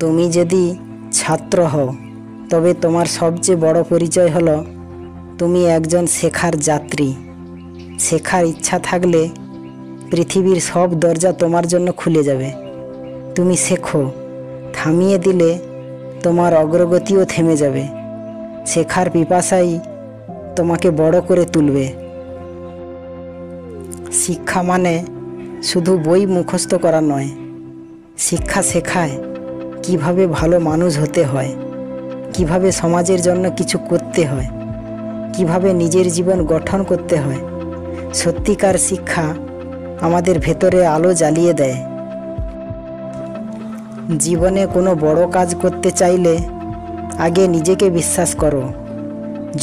তুমি যদি ছাত্র হও তবে তোমার সবচেয়ে বড় পরিচয় হলো তুমি একজন শেখার যাত্রী। শেখার ইচ্ছা থাকলে পৃথিবীর সব দরজা তোমার জন্য খুলে যাবে। তুমি শেখো, থামিয়ে দিলে তোমার অগ্রগতিও থেমে যাবে। শেখার পিপাসাই তোমাকে বড় করে তুলবে। শিক্ষা মানে শুধু বই মুখস্থ করা নয়, শিক্ষা শেখায় কিভাবে ভালো মানুষ হতে হয়, কিভাবে সমাজের জন্য কিছু করতে হয়, কিভাবে নিজের জীবন গঠন করতে হয়। সত্যিকার শিক্ষা আমাদের ভেতরে আলো জ্বালিয়ে দেয়। জীবনে কোনো বড় কাজ করতে চাইলে আগে নিজেকে বিশ্বাস করো।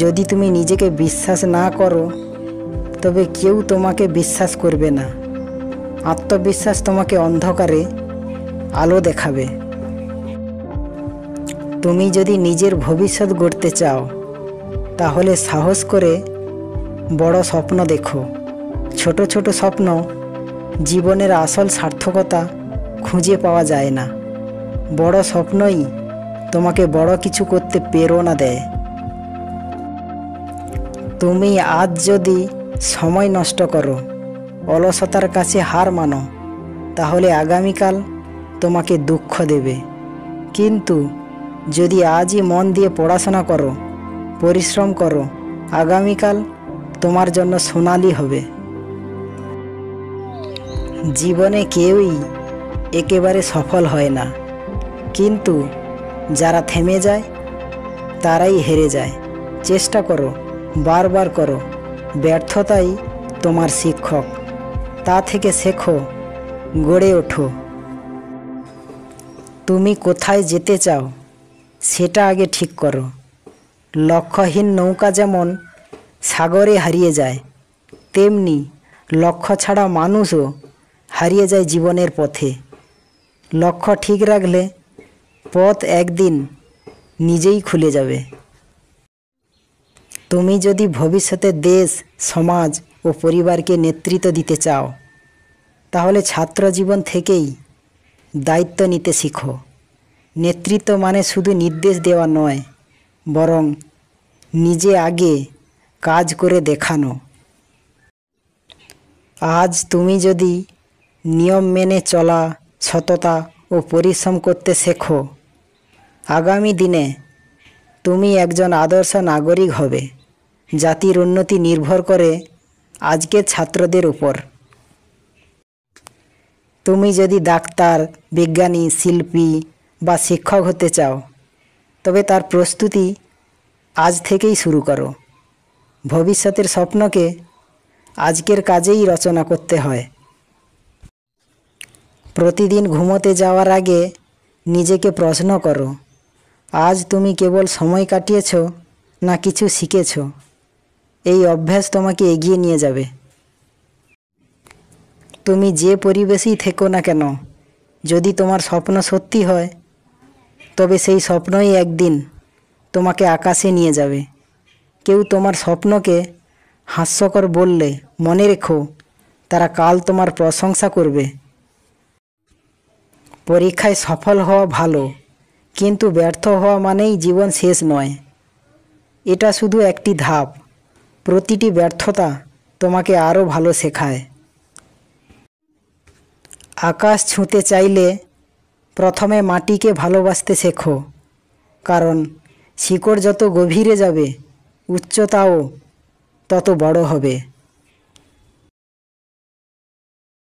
যদি তুমি নিজেকে বিশ্বাস না করো তবে কেউ তোমাকে বিশ্বাস করবে না। আত্মবিশ্বাস তোমাকে অন্ধকারে আলো দেখাবে। তুমি যদি নিজের ভবিষ্যৎ গড়তে চাও তাহলে সাহস করে বড় স্বপ্ন দেখো। ছোট ছোট স্বপ্ন জীবনের আসল সার্থকতা খুঁজে পাওয়া যায় না। বড় স্বপ্নই তোমাকে বড় কিছু করতে প্রেরণা দেয়। তুমি আজ যদি সময় নষ্ট করো, অলসতার কাছে হার মানো, তাহলে আগামীকাল তোমাকে দুঃখ দেবে। কিন্তু যদি আজই মন দিয়ে পড়াশোনা করো, পরিশ্রম করো, আগামীকাল তোমার জন্য সোনালি হবে। জীবনে কেউই একেবারে সফল হয় না, কিন্তু যারা থেমে যায় তারাই হেরে যায়। চেষ্টা করো, বারবার করো। ব্যর্থতাই তোমার শিক্ষক। তা থেকে শেখো, গড়ে ওঠো। তুমি কোথায় যেতে চাও সেটা আগে ঠিক করো। লক্ষ্যহীন নৌকা যেমন সাগরে হারিয়ে যায়, তেমনি লক্ষ্য ছাড়া মানুষও হারিয়ে যায় জীবনের পথে। লক্ষ্য ঠিক রাখলে পথ একদিন নিজেই খুলে যাবে। তুমি যদি ভবিষ্যতে দেশ, সমাজ ও পরিবারকে নেতৃত্ব দিতে চাও তাহলে ছাত্র জীবন থেকেই দায়িত্ব নিতে শিখো। নেতৃত্ব মানে শুধু নির্দেশ দেওয়া নয়, বরং নিজে আগে কাজ করে দেখানো। আজ তুমি যদি নিয়ম মেনে চলা, সততা ও পরিশ্রম করতে শেখো, আগামী দিনে তুমি একজন আদর্শ নাগরিক হবে। জাতির উন্নতি নির্ভর করে আজকের ছাত্রদের উপর। তুমি যদি ডাক্তার, বিজ্ঞানী, শিল্পী বা শিক্ষক হতে চাও তবে তার প্রস্তুতি আজ থেকেই শুরু করো। ভবিষ্যতের স্বপ্নকে আজকের কাজেই রচনা করতে হয়। প্রতিদিন ঘুমোতে যাওয়ার আগে নিজেকে প্রশ্ন করো, আজ তুমি কেবল সময় কাটিয়েছ না কিছু শিখেছ? এই অভ্যাস তোমাকে এগিয়ে নিয়ে যাবে। তুমি যে পরিবেশেই থেকো না কেন, যদি তোমার স্বপ্ন সত্যি হয় তবে সেই স্বপ্নই একদিন তোমাকে আকাশে নিয়ে যাবে। কেউ তোমার স্বপ্নকে হাস্যকর বললে মনে রেখো, তারা কাল তোমার প্রশংসা করবে। পরীক্ষায় সফল হওয়া ভালো, কিন্তু ব্যর্থ হওয়া মানেই জীবন শেষ নয়। এটা শুধু একটি ধাপ। প্রতিটি ব্যর্থতা তোমাকে আরও ভালো শেখায়। আকাশ ছুঁতে চাইলে প্রথমে মাটিকে ভালোবাসতে শেখো, কারণ শিকড় যত গভীরে যাবে উচ্চতাও তত বড় হবে।